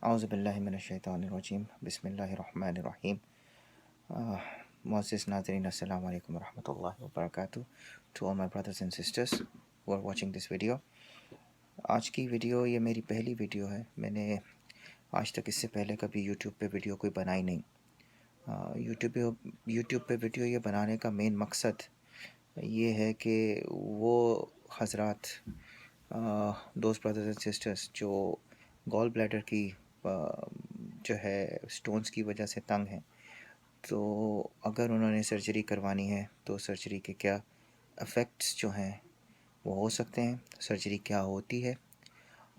औज़ुबिल्लाहिमिनश्शैतानिर्रजीम बिस्मिल्लाहिर्रहमानिर्रहीम। Moses Nazarin, Assalamu alaikum warahmatullahi wabarakatuh to all my brothers and sisters who are watching this video. आज की video ये मेरी पहली वीडियो है। मैंने आज तक इससे पहले कभी YouTube पे वीडियो कोई बनाई नहीं। YouTube पे वीडियो ये बनाने का मेन मकसद ये है कि वो हज़रात दोस्त ब्रदर्स एंड सिस्टर्स जो गॉल ब्लैडर की जो है स्टोन्स की वजह से तंग हैं, तो अगर उन्होंने सर्जरी करवानी है तो सर्जरी के क्या इफ़ेक्ट्स जो हैं वो हो सकते हैं, सर्जरी क्या होती है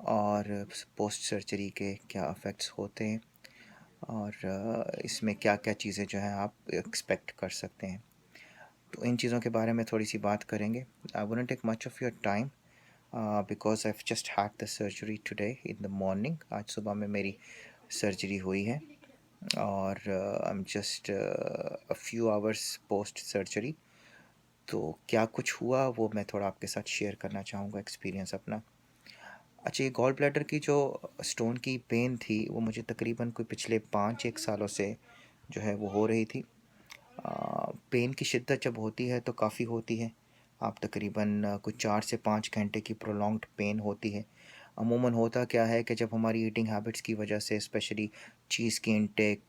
और पोस्ट सर्जरी के क्या इफ़ेक्ट्स होते हैं और इसमें क्या क्या चीज़ें जो हैं आप एक्सपेक्ट कर सकते हैं। तो इन चीज़ों के बारे में थोड़ी सी बात करेंगे। I won't take much of your time because I just had the surgery today in the morning. आज सुबह में मेरी सर्जरी हुई है और I am just a few hours post surgery. तो क्या कुछ हुआ वो मैं थोड़ा आपके साथ शेयर करना चाहूँगा, एक्सपीरियंस अपना। अच्छा, ये गॉल ब्लैडर की जो स्टोन की पेन थी वो मुझे तकरीबन कोई पिछले 5-1 सालों से जो है वो हो रही थी। पेन की शिद्दत जब होती है तो काफ़ी होती है। आप तकरीबन कुछ 4 से 5 घंटे की प्रोलॉन्ग्ड पेन होती है। अमूमन होता क्या है कि जब हमारी ईटिंग हैबिट्स की वजह से स्पेशली चीज़ की इंटेक,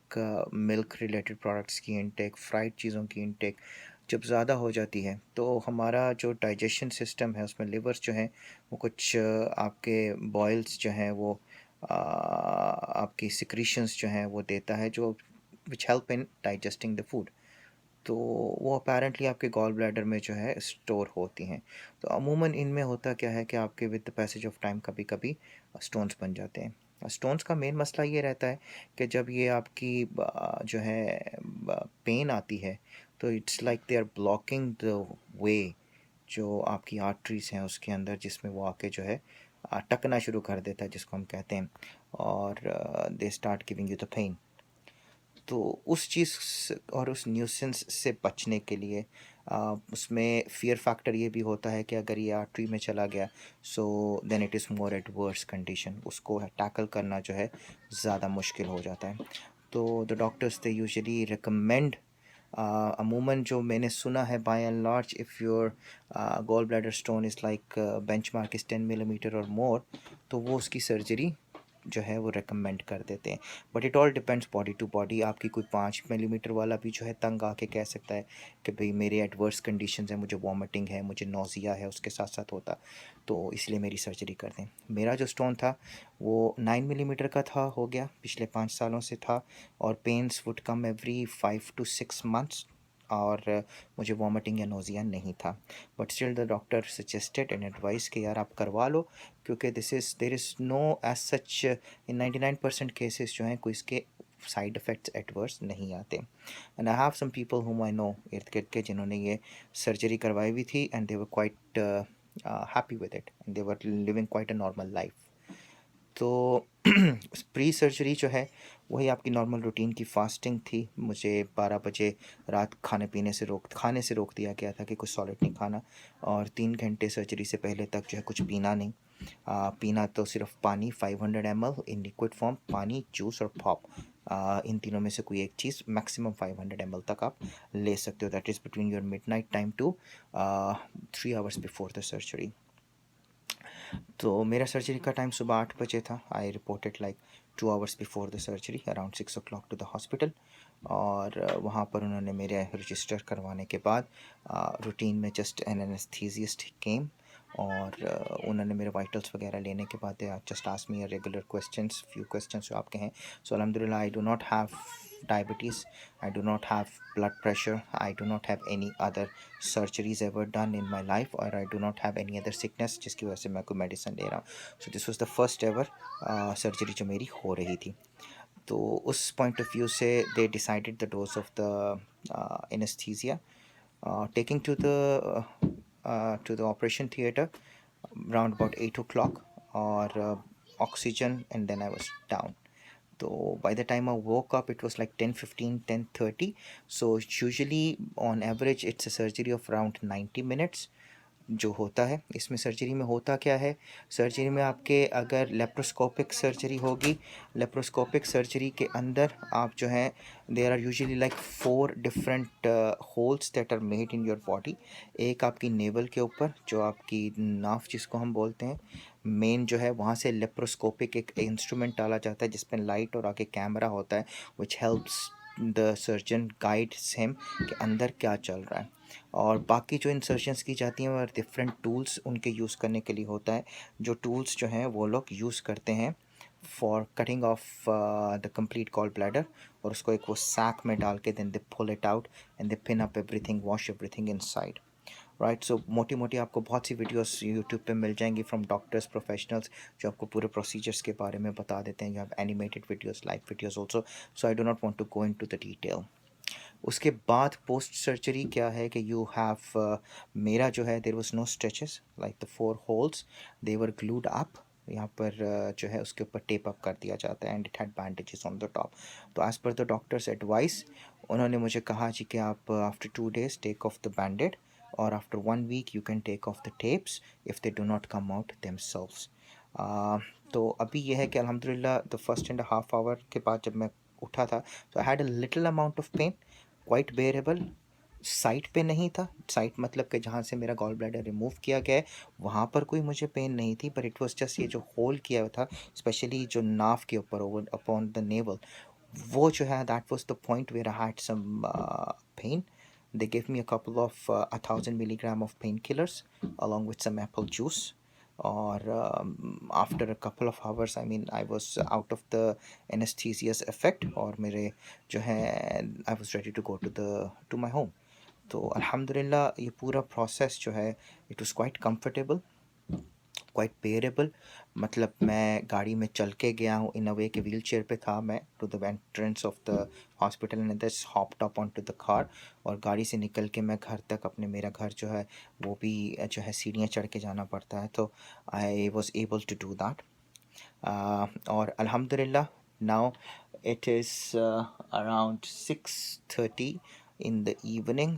मिल्क रिलेटेड प्रोडक्ट्स की इंटेक, फ्राइड चीज़ों की इंटेक जब ज़्यादा हो जाती है तो हमारा जो डाइजेशन सिस्टम है उसमें लिवर्स जो हैं वो कुछ आपके बॉयल्स जो हैं वो आपकी सिक्रीशंस जो हैं वो देता है जो which help in digesting the food. तो वो अपेरेंटली आपके गॉल ब्लैडर में जो है स्टोर होती हैं। तो अमूमन इनमें होता क्या है कि आपके with the passage of time कभी कभी स्टोन्स बन जाते हैं। स्टोन्स का मेन मसला ये रहता है कि जब ये आपकी जो है पेन आती है तो it's like they are blocking the way जो आपकी आर्टरीज हैं उसके अंदर, जिसमें वो आके जो है टकना शुरू कर देता है जिसको हम कहते हैं, और they start giving you the pain. तो उस चीज़ और उस न्यूसेंस से बचने के लिए उसमें फियर फैक्टर ये भी होता है कि अगर ये आर्टरी में चला गया so then it is more at worse condition, उसको टैकल करना जो है ज़्यादा मुश्किल हो जाता है। तो the doctors they usually recommend, अमूमन जो मैंने सुना है by and large, if your gall bladder stone is like benchmark is 10 millimetre और मोर, तो वो उसकी सर्जरी जो है वो रेकमेंड कर देते हैं। But it all depends body to body. आपकी कोई 5 मिलीमीटर वाला भी जो है तंग आके कह सकता है कि भाई मेरे एडवर्स कंडीशंस हैं, मुझे वॉमिटिंग है, मुझे नोज़िया है उसके साथ साथ होता, तो इसलिए मेरी सर्जरी कर दें। मेरा जो स्टोन था वो 9 मिलीमीटर का था, हो गया पिछले 5 सालों से था, और pains would come every 5 to 6 months, और मुझे वॉमिटिंग या नोज़िया नहीं था। But still the doctor suggested and advice कि यार आप करवा लो, क्योंकि there is no age such in 99% cases जो हैं कोई इसके साइड इफ़ेक्ट्स एडवर्स नहीं आते। And I have some people whom I no इर्द गिर्द के जिन्होंने ये सर्जरी करवाई हुई थी and they were quite happy with it and they were living quite a normal life. तो प्री सर्जरी जो है वही आपकी नॉर्मल रूटीन की फास्टिंग थी। मुझे 12 बजे रात खाने से रोक दिया गया था कि कुछ सॉलिड नहीं खाना, और 3 घंटे सर्जरी से पहले तक जो है कुछ पीना नहीं। पीना तो सिर्फ पानी 500 ml इन लिक्विड फॉर्म, पानी, जूस और पॉप, इन तीनों में से कोई एक चीज़ मैक्सिमम 500 ml तक आप ले सकते हो। That is between your midnight time to 3 hours before the surgery. तो मेरा सर्जरी का टाइम सुबह 8 बजे था। I reported like 2 hours before the surgery around 6 o'clock to the hospital, और वहाँ पर उन्होंने मेरे रजिस्टर करवाने के बाद रूटीन में जस्ट एन एनेस्थीसिस्ट केम, और उन्होंने मेरे वाइटल्स वगैरह लेने के बाद just ask me regular questions, few questions जो आपके हैं। सो अल्हम्दुलिल्लाह I do not have diabetes, I do not have blood pressure, I do not have any other surgeries ever done in my life, or I do not have any other sickness जिसकी वजह से मैं कोई medicine ले रहा हूँ। So this was the first ever surgery जो मेरी हो रही थी। तो उस पॉइंट ऑफ व्यू से they decided the dose of the anaesthesia, taking to the operation theater around about 8 o'clock, or oxygen, and then I was down. So by the time I woke up it was like 10:15, 10:30. So usually on average it's a surgery of around 90 minutes, जो होता है इसमें surgery में होता क्या है, surgery में आपके अगर लेप्रोस्कोपिक सर्जरी होगी, लेप्रोस्कोपिक सर्जरी के अंदर आप जो है there are usually like 4 different holes that are made in your body. एक आपकी नेवल के ऊपर जो आपकी नाफ जिसको हम बोलते हैं मेन जो है, वहाँ से लेप्रोस्कोपिक एक इंस्ट्रूमेंट डाला जाता है जिसमें लाइट और आगे कैमरा होता है which helps the surgeon guides him कि अंदर क्या चल रहा है। और बाकी जो इंसर्शंस की जाती हैं वो डिफरेंट टूल्स उनके यूज़ करने के लिए होता है, जो टूल्स जो हैं वो लोग यूज़ करते हैं for cutting off the complete gall bladder, और उसको एक वो सैक में डाल के then they pull it out and they pin up everything, wash everything inside. Right, so मोटी मोटी आपको बहुत सी वीडियोस यूट्यूब पे मिल जाएंगी फ्रॉम डॉक्टर्स प्रोफेशनल्स जो आपको पूरे प्रोसीजर्स के बारे में बता देते हैं। You have animated videos, live videos also, so I do not want to go into the detail. उसके बाद पोस्ट सर्जरी क्या है कि यू हैव मेरा जो है there was no stretches, like the 4 holes they were glued up. यहाँ पर जो है उसके ऊपर टेप अप कर दिया जाता है and it had bandages on the top. तो as per the doctors advice उन्होंने मुझे कहा जी कि आप after 2 days take off the bandage, और after 1 week you can take off the tapes if they do not come out themselves. तो अभी यह है कि अल्हम्दुलिल्लाह the first and half hour के बाद जब मैं उठा था तो I had a little amount of pain, quite bearable. Site पे नहीं था, साइट मतलब कि जहाँ से मेरा गॉल ब्लैडर रिमूव किया गया है वहाँ पर कोई मुझे पेन नहीं थी, पर इट वाज जस्ट ये जो होल किया हुआ था स्पेशली जो नाव के ऊपर ओवर अपॉन द नेवल, वो जो है that was the point where I had some pain. They gave me a couple of 1,000 milligram of painkillers along with some apple juice. Or after a couple of hours, I mean, I was out of the anesthesia's effect, और मेरे जो है I was ready to go to my home. तो अल्हम्दुलिल्लाह ये पूरा process जो है it was quite comfortable, quite बेरेबल। मतलब मैं गाड़ी में चल के गया हूँ इन अ वे कि व्हील चेयर पे था मैं to the entrance of the hospital and thus hopped up on to the car, और गाड़ी से निकल के मैं घर तक अपने मेरा घर जो है वो भी जो है सीढ़ियाँ चढ़ के जाना पड़ता है, तो I was able to do that. और अल्हम्दुलिल्लाह now it is around 6:30 in the evening.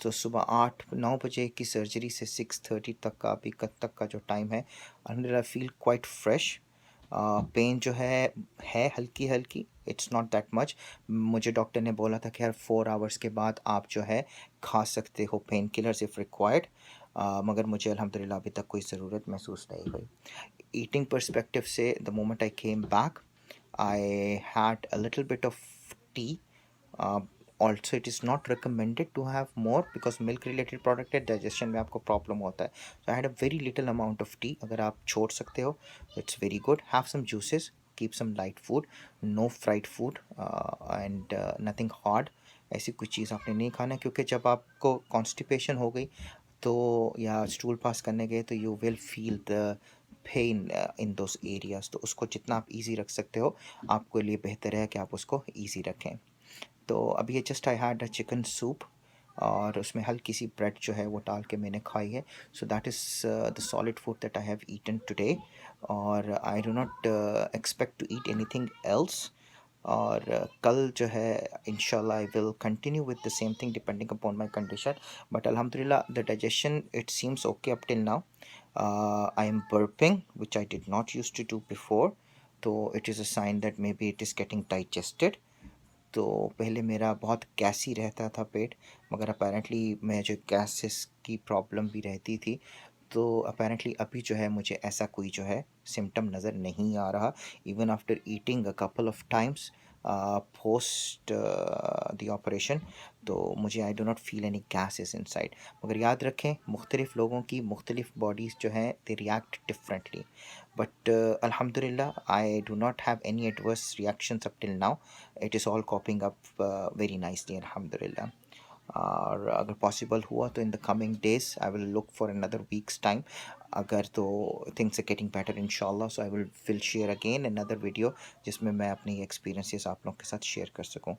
तो सुबह 8-9 बजे की सर्जरी से 6:30 तक का अभी तक का जो टाइम है, अल्हम्दुलिल्लाह फील क्वाइट फ्रेश। पेन जो है हल्की हल्की, इट्स नॉट दैट मच। मुझे डॉक्टर ने बोला था कि हर 4 आवर्स के बाद आप जो है खा सकते हो पेन किलर्स इफ़ रिक्वायर्ड, मगर मुझे अल्हम्दुलिल्लाह अभी तक कोई ज़रूरत महसूस नहीं हुई। ईटिंग पर्सपेक्टिव से the moment I came back I had a little bit of tea. Also, it is not recommended to have more because milk related product है, digestion में आपको problem होता है. So I had a very little amount of tea. अगर आप छोड़ सकते हो, it's very good. Have some juices, keep some light food, no fried food and nothing hard. ऐसी कुछ चीज़ आपने नहीं खाना है, क्योंकि जब आपको कॉन्स्टिपेशन हो गई तो या स्टूल पास करने गए तो you will feel the pain in those areas. तो उसको जितना आप इजी रख सकते हो आपके लिए बेहतर है कि आप उसको इजी रखें। तो अभी ये just I had a chicken soup और उसमें हल्की सी ब्रेड जो है वो डाल के मैंने खाई है। So that is the solid food that I have eaten today, और I do not expect to eat anything else. और कल जो है इंशाल्लाह I will continue with the same thing depending upon my condition, but अल्हम्दुलिल्लाह the digestion it seems okay up till now. I am burping which I did not use to do before, तो it is a sign that may be it is getting digested. तो पहले मेरा बहुत गैसी रहता था पेट, मगर apparently मैं जो गैसेस की प्रॉब्लम भी रहती थी, तो अपेरेंटली अभी जो है मुझे ऐसा कोई जो है सिम्टम नज़र नहीं आ रहा, even after eating a couple of times post the operation. तो मुझे आई do not feel any gases inside. मगर याद रखें मुख्तलिफ़ लोगों की मुख्तलिफ़ बॉडीज़ जो हैं दे रिएक्ट डिफरेंटली, बट अल्हम्दुलिल्लाह I do not have any adverse reactions up till now. It is all coping up very nicely अल्हम्दुलिल्लाह। और अगर पॉसिबल हुआ तो in the coming days I will look for another weeks time. अगर तो things are getting better इंशाल्लाह, so I will share again another video जिसमें मैं अपनी एक्सपीरियंसेस आप लोगों के साथ शेयर कर सकूं।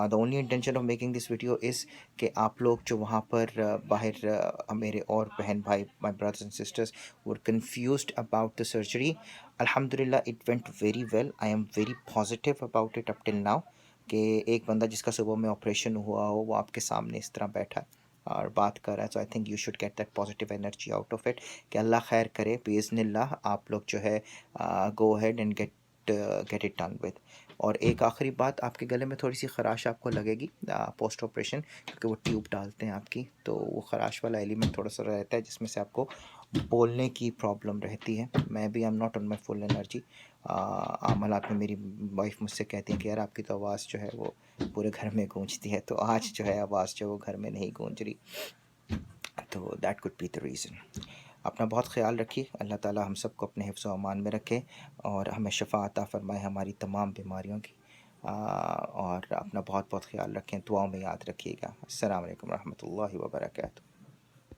The only intention of making this video is कि आप लोग जो वहाँ पर बाहर मेरे और बहन भाई my brothers and sisters were confused about the surgery, अल्हम्दुलिल्लाह it went very well. I am very positive about it up till now कि एक बंदा जिसका सुबह में ऑपरेशन हुआ हो वो आपके सामने इस तरह बैठा है। और बात कर रहा है, so I think you should get that positive energy out of it कि अल्लाह खैर करे, बिइज़्निल्लाह आप लोग जो है go ahead and get it done with. और एक आखिरी बात, आपके गले में थोड़ी सी खराश आपको लगेगी पोस्ट ऑपरेशन, क्योंकि वो ट्यूब डालते हैं आपकी, तो वो खराश वाला एलिमेंट थोड़ा सा रहता है जिसमें से आपको बोलने की प्रॉब्लम रहती है। मैं भी I am not on my full energy. आमलात में मेरी वाइफ मुझसे कहती है कि यार आपकी तो आवाज़ जो है वो पूरे घर में गूंजती है, तो आज जो है आवाज़ जो है वो घर में नहीं गूंज रही, तो that could be the reason. अपना बहुत ख्याल रखिए, अल्लाह ताला हम सबको अपने हिफ्ज़ व अमान में रखे और हमें शफ़ा अता फ़रमाए हमारी तमाम बीमारियों की। और अपना बहुत बहुत ख्याल रखें, दुआओं में याद रखिएगा। अस्सलाम वालेकुम रहमतुल्लाहि व बरकातहू।